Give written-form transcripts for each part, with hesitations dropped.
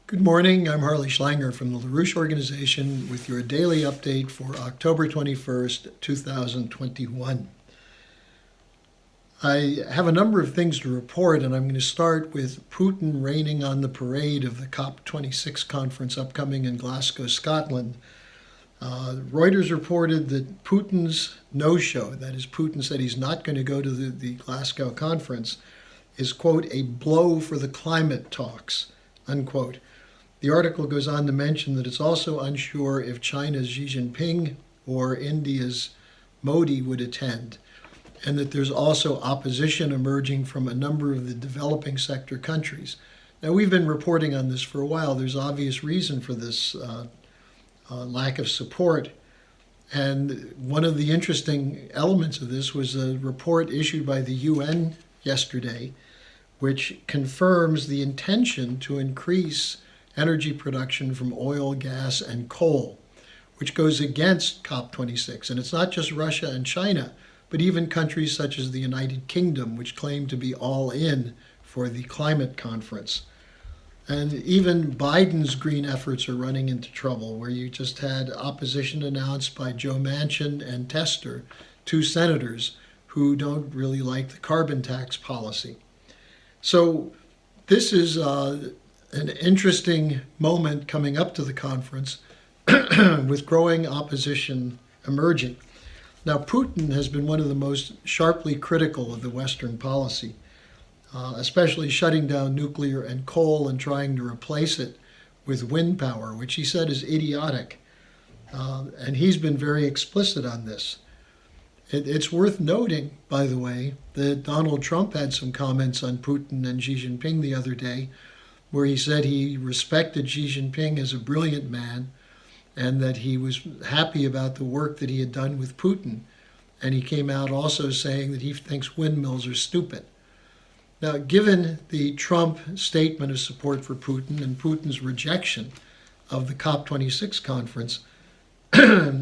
Good morning. I'm Harley Schlanger from the LaRouche Organization with your daily update for October 21st, 2021. I have a number of things to report, and I'm going to start with Putin raining on the parade of the COP26 conference upcoming in Glasgow, Scotland. Reuters reported that Putin's no-show, that is, Putin said he's not going to go to the Glasgow conference, is, quote, a blow for the climate talks, unquote. The article goes on to mention that it's also unsure if China's Xi Jinping or India's Modi would attend, and that there's also opposition emerging from a number of the developing sector countries. Now, we've been reporting on this for a while. There's obvious reason for this lack of support. And one of the interesting elements of this was a report issued by the UN yesterday, which confirms the intention to increase energy production from oil, gas, and coal, which goes against COP26. And it's not just Russia and China, but even countries such as the United Kingdom, which claim to be all in for the climate conference. And even Biden's green efforts are running into trouble, where you just had opposition announced by Joe Manchin and Tester, two senators who don't really like the carbon tax policy. So this is an interesting moment coming up to the conference with growing opposition emerging. Now, Putin has been one of the most sharply critical of the Western policy, especially shutting down nuclear and coal and trying to replace it with wind power, which he said is idiotic. And he's been very explicit on this. It's worth noting, by the way, that Donald Trump had some comments on Putin and Xi Jinping the other day, where he said he respected Xi Jinping as a brilliant man and that he was happy about the work that he had done with Putin. And he came out also saying that he thinks windmills are stupid. Now, given the Trump statement of support for Putin and Putin's rejection of the COP26 conference,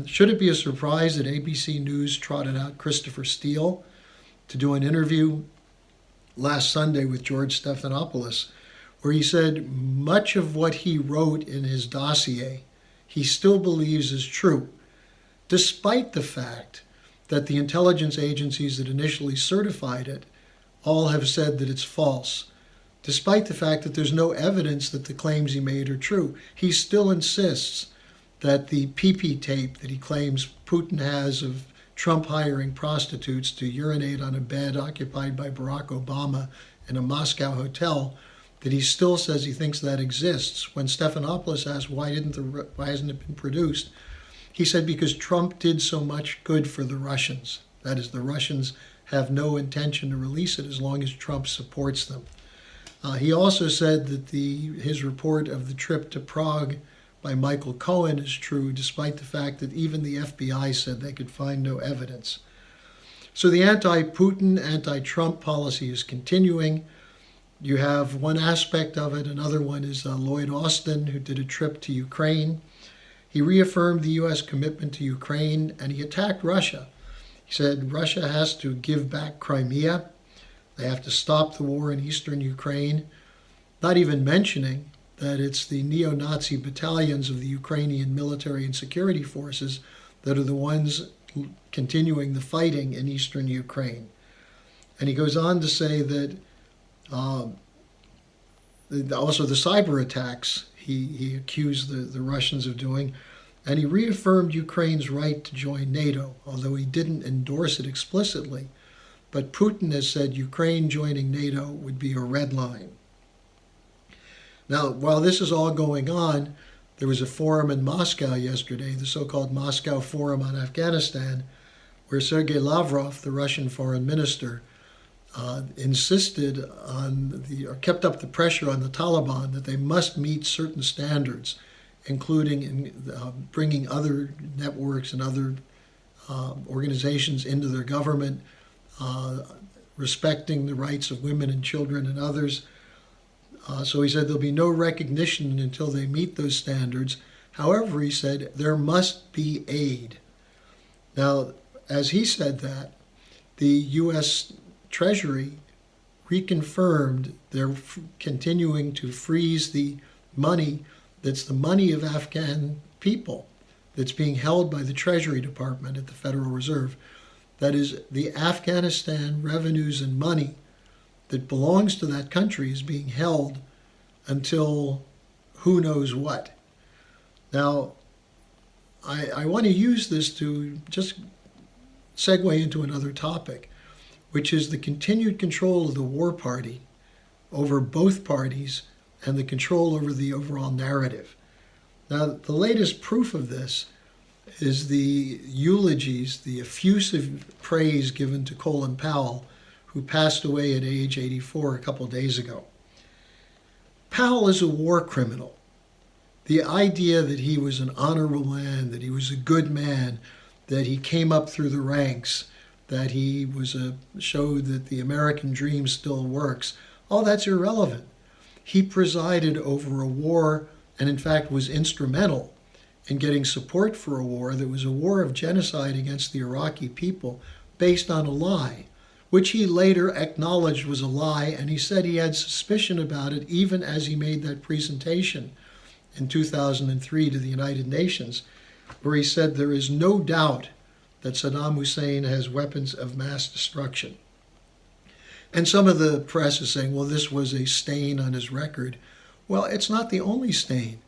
should it be a surprise that ABC News trotted out Christopher Steele to do an interview last Sunday with George Stephanopoulos, where he said much of what he wrote in his dossier he still believes is true, despite the fact that the intelligence agencies that initially certified it all have said that it's false, despite the fact that there's no evidence that the claims he made are true. He still insists that the PP tape that he claims Putin has of Trump hiring prostitutes to urinate on a bed occupied by Barack Obama in a Moscow hotel, that he still says he thinks that exists. When Stephanopoulos asked why hasn't it been produced, he said because Trump did so much good for the Russians. That is, the Russians have no intention to release it as long as Trump supports them. He also said that his report of the trip to Prague by Michael Cohen is true, despite the fact that even the FBI said they could find no evidence. So the anti-Putin, anti-Trump policy is continuing. You have one aspect of it. Another one is Lloyd, who did a trip to Ukraine. He reaffirmed the U.S. commitment to Ukraine, and he attacked Russia. He said Russia has to give back Crimea. They have to stop the war in eastern Ukraine, not even mentioning that it's the neo-Nazi battalions of the Ukrainian military and security forces that are the ones continuing the fighting in eastern Ukraine. And he goes on to say that also the cyber attacks he accused the Russians of doing, and he reaffirmed Ukraine's right to join NATO, although he didn't endorse it explicitly. But Putin has said Ukraine joining NATO would be a red line. Now, while this is all going on, there was a forum in Moscow yesterday, the so-called Moscow Forum on Afghanistan, where Sergei Lavrov, the Russian foreign minister, insisted on or kept up the pressure on the Taliban that they must meet certain standards, including bringing other networks and other organizations into their government, respecting the rights of women and children and others. So he said there'll be no recognition until they meet those standards. However, he said there must be aid. Now, as he said that, the U.S. Treasury reconfirmed they're continuing to freeze the money that's the money of Afghan people that's being held by the Treasury Department at the Federal Reserve. That is, the Afghanistan revenues and money that belongs to that country is being held until who knows what. Now, I want to use this to just segue into another topic, which is the continued control of the war party over both parties and the control over the overall narrative. Now, the latest proof of this is the eulogies, the effusive praise given to Colin Powell, who passed away at age 84 a couple days ago. Powell is a war criminal. The idea that he was an honorable man, that he was a good man, that he came up through the ranks, that he showed that the American dream still works, all that's irrelevant. He presided over a war and in fact was instrumental in getting support for a war that was a war of genocide against the Iraqi people based on a lie, which he later acknowledged was a lie, and he said he had suspicion about it even as he made that presentation in 2003 to the United Nations, where he said there is no doubt that Saddam Hussein has weapons of mass destruction. And some of the press is saying, well, this was a stain on his record. Well, it's not the only stain.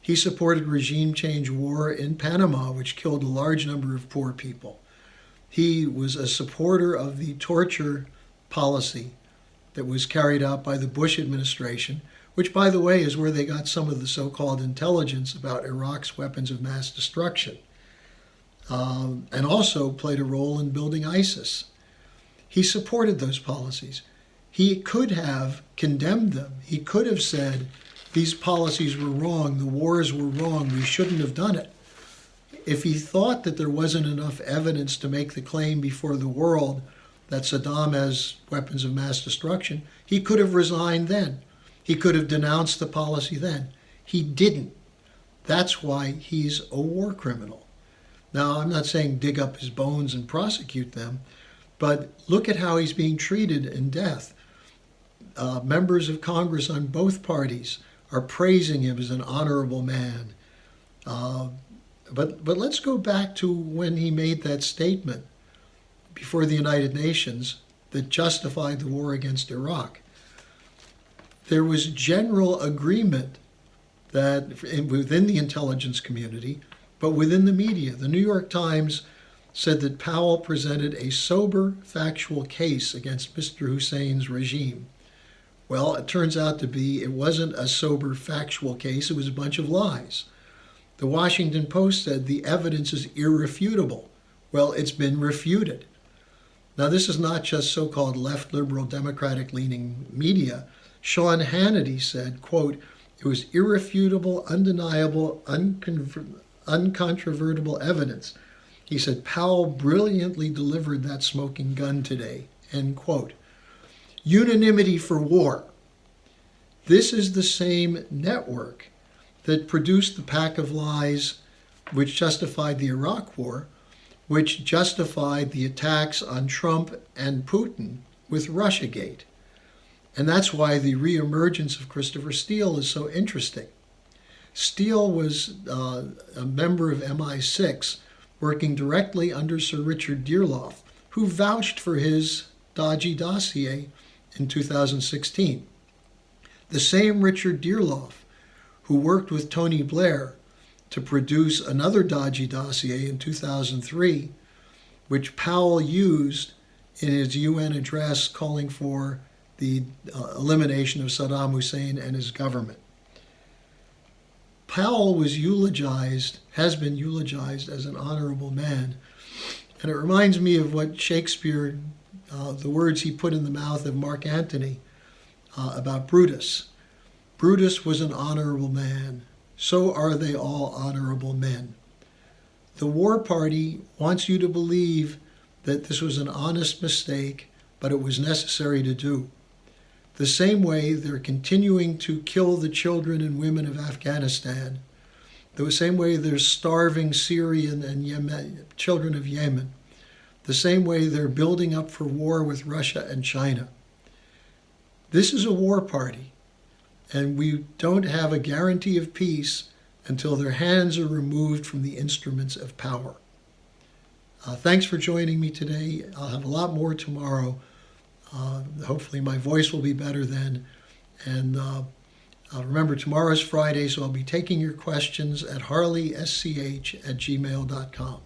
He supported regime change war in Panama, which killed a large number of poor people. He was a supporter of the torture policy that was carried out by the Bush administration, which, by the way, is where they got some of the so-called intelligence about Iraq's weapons of mass destruction, and also played a role in building ISIS. He supported those policies. He could have condemned them. He could have said, these policies were wrong, the wars were wrong, we shouldn't have done it. If he thought that there wasn't enough evidence to make the claim before the world that Saddam has weapons of mass destruction, he could have resigned then. He could have denounced the policy then. He didn't. That's why he's a war criminal. Now, I'm not saying dig up his bones and prosecute them, but look at how he's being treated in death. Members of Congress on both parties are praising him as an honorable man. But let's go back to when he made that statement before the United Nations that justified the war against Iraq. There was general agreement that within the intelligence community, but within the media. The New York Times said that Powell presented a sober, factual case against Mr. Hussein's regime. Well, it turns out to be it wasn't a sober, factual case. It was a bunch of lies. The Washington Post said the evidence is irrefutable. Well, it's been refuted. Now, this is not just so-called left, liberal, democratic-leaning media. Sean Hannity said, quote, it was irrefutable, undeniable, uncontrovertible evidence. He said, Powell brilliantly delivered that smoking gun today, end quote. Unanimity for war. This is the same network that produced the pack of lies which justified the Iraq War, which justified the attacks on Trump and Putin with Russiagate. And that's why the reemergence of Christopher Steele is so interesting. Steele was a member of MI6 working directly under Sir Richard Dearlove, who vouched for his dodgy dossier in 2016. The same Richard Dearlove who worked with Tony Blair to produce another dodgy dossier in 2003, which Powell used in his UN address calling for the elimination of Saddam Hussein and his government. Powell was eulogized, has been eulogized as an honorable man. And it reminds me of what Shakespeare, the words he put in the mouth of Mark Antony about Brutus. Brutus was an honorable man. So are they all honorable men. The war party wants you to believe that this was an honest mistake, but it was necessary to do. The same way they're continuing to kill the children and women of Afghanistan, the same way they're starving Syrian and Yemen, children of Yemen, the same way they're building up for war with Russia and China. This is a war party. and we don't have a guarantee of peace until their hands are removed from the instruments of power. Thanks for joining me today. I'll have a lot more tomorrow. Hopefully my voice will be better then. And remember, tomorrow's Friday, so I'll be taking your questions at harleysch@gmail.com.